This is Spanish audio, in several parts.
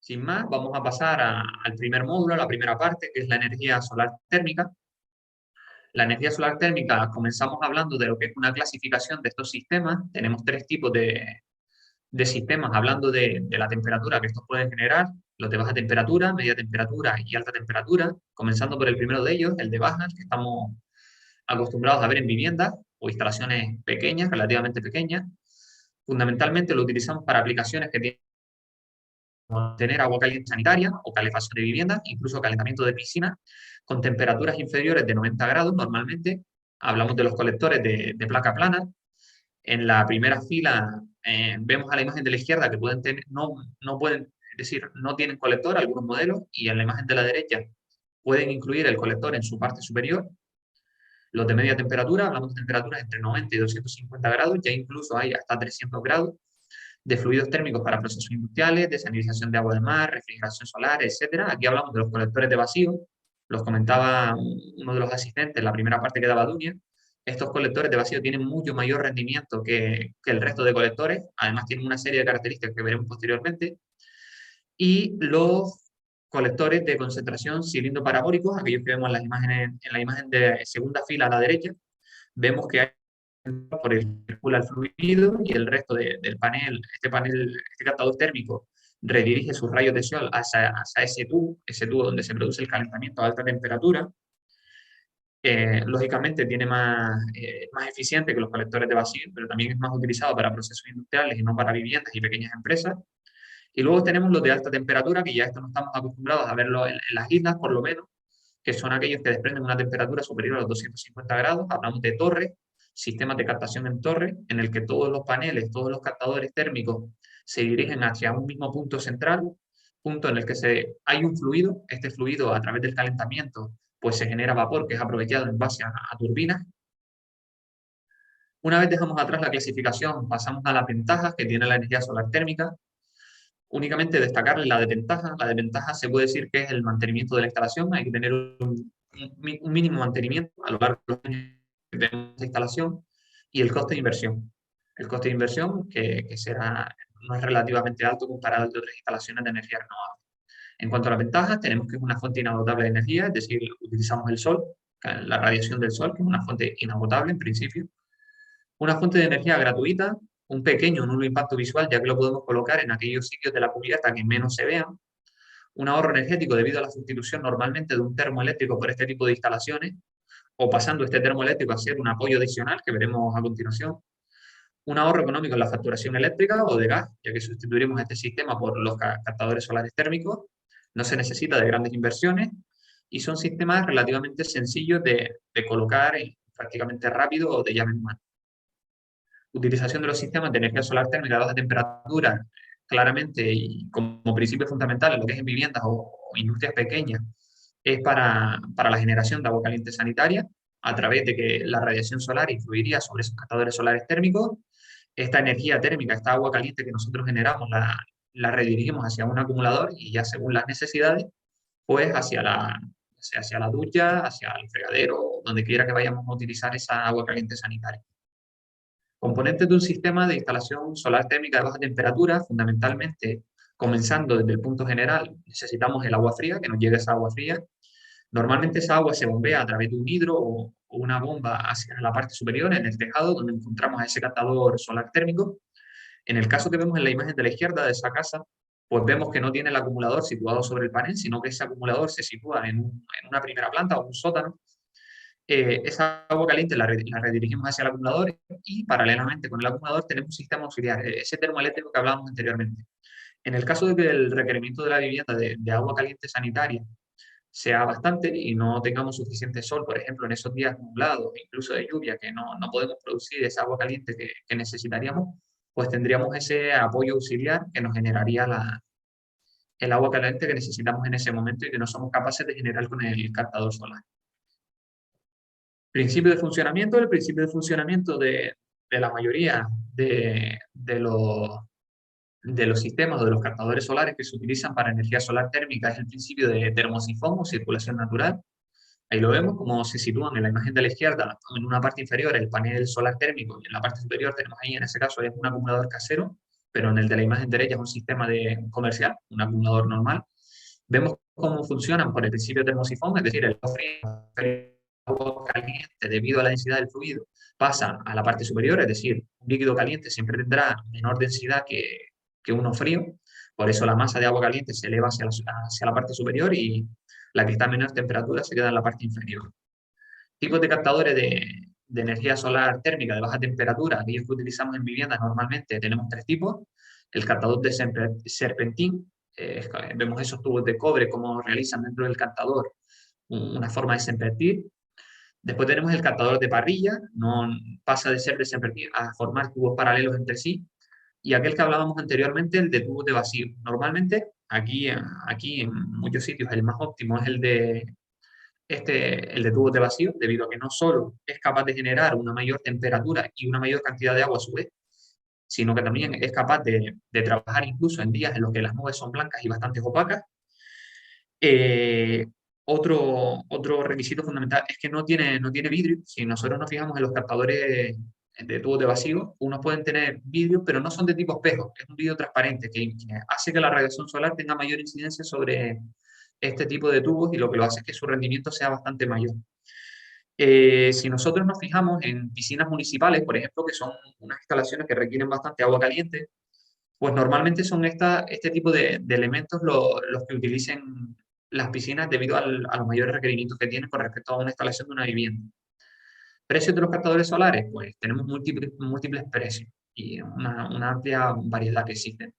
Sin más, vamos a pasar al primer módulo, a la primera parte, que es la energía solar térmica. La energía solar térmica, comenzamos hablando de lo que es una clasificación de estos sistemas. Tenemos tres tipos de sistemas, hablando de la temperatura que estos pueden generar, los de baja temperatura, media temperatura y alta temperatura, comenzando por el primero de ellos, el de bajas, que estamos acostumbrados a ver en viviendas o instalaciones pequeñas, relativamente pequeñas. Fundamentalmente lo utilizamos para aplicaciones que tienen tener agua caliente sanitaria o calefacción de viviendas, incluso calentamiento de piscinas, con temperaturas inferiores de 90 grados normalmente. Hablamos de los colectores de placa plana. En la primera fila vemos a la imagen de la izquierda que pueden tener, no pueden, es decir, no tienen colector algunos modelos, y en la imagen de la derecha pueden incluir el colector en su parte superior. Los de media temperatura, hablamos de temperaturas entre 90 y 250 grados, ya incluso hay hasta 300 grados, de fluidos térmicos para procesos industriales, desalinización de agua de mar, refrigeración solar, etcétera. Aquí hablamos de los colectores de vacío, los comentaba uno de los asistentes en la primera parte que daba Dunia. Estos colectores de vacío tienen mucho mayor rendimiento que el resto de colectores, además tienen una serie de características que veremos posteriormente. Y los colectores de concentración cilindro parabólicos, aquellos que vemos en las imágenes, en la imagen de segunda fila a la derecha, vemos que hay por el que circula el fluido y el resto del panel, este captador térmico, redirige sus rayos de sol hacia ese tubo donde se produce el calentamiento a alta temperatura. Lógicamente tiene más eficiente que los colectores de vacío, pero también es más utilizado para procesos industriales y no para viviendas y pequeñas empresas. Y luego tenemos los de alta temperatura, que ya esto no estamos acostumbrados a verlo en las islas, por lo menos, que son aquellos que desprenden una temperatura superior a los 250 grados. Hablamos de torres, sistemas de captación en torre, en el que todos los paneles, todos los captadores térmicos se dirigen hacia un mismo punto central, punto en el que hay un fluido. Este fluido, a través del calentamiento, pues se genera vapor que es aprovechado en base a turbinas. Una vez dejamos atrás la clasificación, pasamos a las ventajas que tiene la energía solar térmica. Únicamente destacarle la desventaja. La desventaja se puede decir que es el mantenimiento de la instalación. Hay que tener un mínimo mantenimiento a lo largo de los años que tenemos de instalación, y el coste de inversión. El coste de inversión no es relativamente alto comparado al de otras instalaciones de energía renovable. En cuanto a las ventajas, tenemos que es una fuente inagotable de energía, es decir, utilizamos el sol, la radiación del sol, que es una fuente inagotable en principio. Una fuente de energía gratuita, un pequeño nulo impacto visual, ya que lo podemos colocar en aquellos sitios de la cubierta que menos se vean. Un ahorro energético debido a la sustitución normalmente de un termoeléctrico por este tipo de instalaciones, o pasando este termoeléctrico a ser un apoyo adicional, que veremos a continuación. Un ahorro económico en la facturación eléctrica o de gas, ya que sustituiremos este sistema por los captadores solares térmicos. No se necesita de grandes inversiones y son sistemas relativamente sencillos de colocar y prácticamente rápido o de llave en mano. Utilización de los sistemas de energía solar térmica a baja temperatura, claramente, y como principio fundamental en lo que es en viviendas o industrias pequeñas, es para la generación de agua caliente sanitaria, a través de que la radiación solar influiría sobre esos captadores solares térmicos. Esta energía térmica, esta agua caliente que nosotros generamos, la redirigimos hacia un acumulador, y ya según las necesidades, pues hacia la ducha, hacia el fregadero, donde quiera que vayamos a utilizar esa agua caliente sanitaria. Componentes de un sistema de instalación solar térmica de baja temperatura, fundamentalmente, comenzando desde el punto general, necesitamos el agua fría, que nos llegue esa agua fría. Normalmente esa agua se bombea a través de un hidro o una bomba hacia la parte superior, en el tejado, donde encontramos a ese captador solar térmico. En el caso que vemos en la imagen de la izquierda de esa casa, pues vemos que no tiene el acumulador situado sobre el panel, sino que ese acumulador se sitúa en una primera planta o un sótano. Esa agua caliente la redirigimos hacia el acumulador, y paralelamente con el acumulador tenemos un sistema auxiliar, ese termoeléctrico que hablábamos anteriormente. En el caso de que el requerimiento de la vivienda de agua caliente sanitaria sea bastante y no tengamos suficiente sol, por ejemplo, en esos días nublados, incluso de lluvia, que no podemos producir esa agua caliente que necesitaríamos, pues tendríamos ese apoyo auxiliar que nos generaría el agua caliente que necesitamos en ese momento y que no somos capaces de generar con el captador solar. Principio de funcionamiento. El principio de funcionamiento de la mayoría de los sistemas o de los captadores solares que se utilizan para energía solar térmica es el principio de termosifón o circulación natural. Ahí lo vemos como se sitúan en la imagen de la izquierda, en una parte inferior el panel solar térmico, y en la parte superior tenemos ahí, en ese caso, es un acumulador casero pero en el de la imagen derecha es un sistema comercial, un acumulador normal. Vemos cómo funcionan por el principio termosifón, es decir, el agua caliente debido a la densidad del fluido pasa a la parte superior, es decir, un líquido caliente siempre tendrá menor densidad que uno frío, por eso la masa de agua caliente se eleva hacia la parte superior y la que está a menor temperatura se queda en la parte inferior. Tipos de captadores de energía solar térmica de baja temperatura, aquellos que utilizamos en viviendas normalmente, tenemos tres tipos. El captador de serpentín, vemos esos tubos de cobre como realizan dentro del captador una forma de serpentir. Después tenemos el captador de parrilla, no pasa de ser de serpentín a formar tubos paralelos entre sí. Y aquel que hablábamos anteriormente, el de tubos de vacío. Normalmente, aquí en muchos sitios, el más óptimo es el de tubos de vacío, debido a que no solo es capaz de generar una mayor temperatura y una mayor cantidad de agua a su vez, sino que también es capaz de trabajar incluso en días en los que las nubes son blancas y bastante opacas. Otro requisito fundamental es que no tiene vidrio. Si nosotros nos fijamos en los captadores de tubos de vacío, unos pueden tener vidrio, pero no son de tipo espejo, es un vidrio transparente que hace que la radiación solar tenga mayor incidencia sobre este tipo de tubos y lo que lo hace es que su rendimiento sea bastante mayor. Si nosotros nos fijamos en piscinas municipales, por ejemplo, que son unas instalaciones que requieren bastante agua caliente, pues normalmente son este tipo de elementos los que utilicen las piscinas debido a los mayores requerimientos que tienen con respecto a una instalación de una vivienda. ¿Precios de los captadores solares? Pues tenemos múltiples precios y una amplia variedad que existen.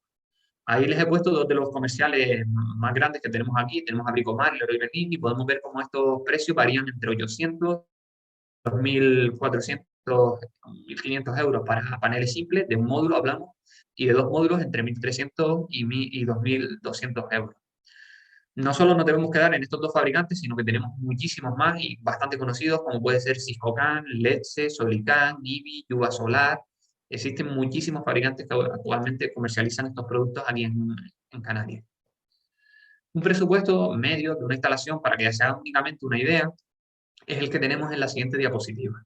Ahí les he puesto dos de los comerciales más grandes que tenemos aquí. Tenemos a Bricomar y Leroy Merlin y podemos ver cómo estos precios varían entre 800, 2.400, 1.500 euros para paneles simples. De un módulo hablamos, y de dos módulos entre 1.300 y 2.200 euros. No solo nos debemos quedar en estos dos fabricantes, sino que tenemos muchísimos más y bastante conocidos, como puede ser Siscocan, Letze, Solican, Ibi, Yuba Solar. Existen muchísimos fabricantes que actualmente comercializan estos productos aquí en Canarias. Un presupuesto medio de una instalación, para que se haga únicamente una idea, es el que tenemos en la siguiente diapositiva.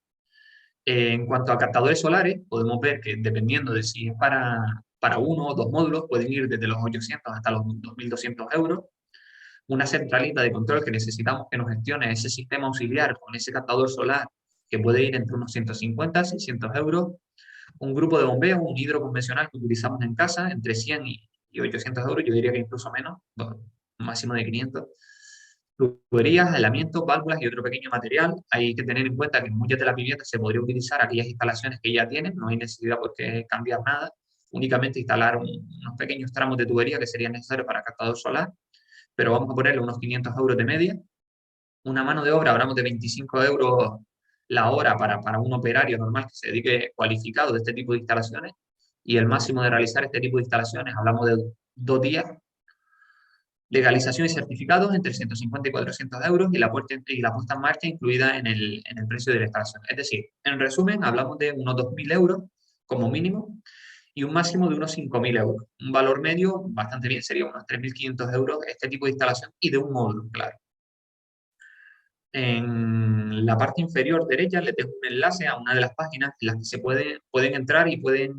En cuanto a captadores solares, podemos ver que dependiendo de si es para uno o dos módulos, pueden ir desde los 800 hasta los 2.200 euros. Una centralita de control que necesitamos que nos gestione ese sistema auxiliar con ese captador solar, que puede ir entre unos 150 a 600 euros. Un grupo de bombeo, un hidro convencional que utilizamos en casa, entre 100 y 800 euros, yo diría que incluso menos, un máximo de 500. Tuberías, aislamientos, válvulas y otro pequeño material. Hay que tener en cuenta que en muchas de las viviendas se podría utilizar aquellas instalaciones que ya tienen, no hay necesidad por qué cambiar nada, únicamente instalar unos pequeños tramos de tubería que serían necesarios para captador solar, pero vamos a ponerle unos 500 euros de media. Una mano de obra, hablamos de 25 euros la hora para un operario normal que se dedique cualificado de este tipo de instalaciones, y el máximo de realizar este tipo de instalaciones, hablamos de 2 días. Legalización y certificados entre 150 y 400 euros y la puesta en marcha incluida en el precio de la instalación. Es decir, en resumen, hablamos de unos 2.000 euros como mínimo y un máximo de unos 5.000 euros. Un valor medio bastante bien, sería unos 3.500 euros este tipo de instalación y de un módulo, claro. En la parte inferior derecha les dejo un enlace a una de las páginas en las que pueden entrar y pueden,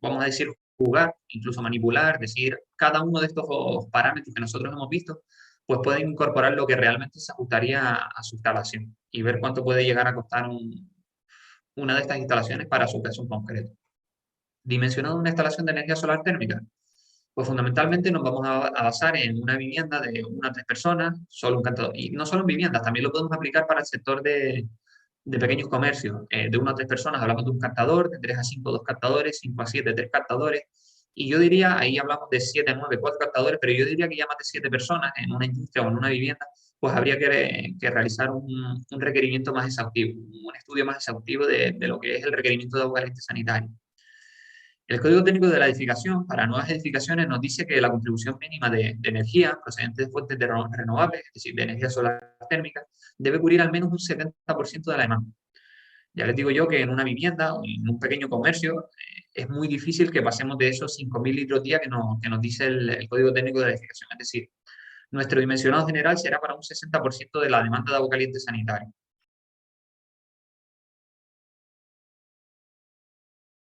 vamos a decir, jugar, incluso manipular, decir, cada uno de estos parámetros que nosotros hemos visto, pues pueden incorporar lo que realmente se ajustaría a su instalación y ver cuánto puede llegar a costar una de estas instalaciones para su caso en concreto. Dimensionado una instalación de energía solar térmica, pues fundamentalmente nos vamos a basar en una vivienda de 1 a 3 personas, solo un captador. Y no solo en viviendas, también lo podemos aplicar para el sector de pequeños comercios. De 1 a 3 personas hablamos de un captador, de 3 a 5, 2 captadores, 5 a 7, 3 captadores. Y yo diría, ahí hablamos de 7 a 9, 4 captadores, pero yo diría que ya más de 7 personas en una industria o en una vivienda, pues habría que realizar un requerimiento más exhaustivo, un estudio más exhaustivo de lo que es el requerimiento de agua caliente sanitaria. El Código Técnico de la Edificación para nuevas edificaciones nos dice que la contribución mínima de energía procedente de fuentes renovables, es decir, de energía solar térmica, debe cubrir al menos un 70% de la demanda. Ya les digo yo que en una vivienda o en un pequeño comercio es muy difícil que pasemos de esos 5.000 litros día que nos dice el Código Técnico de la Edificación. Es decir, nuestro dimensionado general será para un 60% de la demanda de agua caliente sanitaria.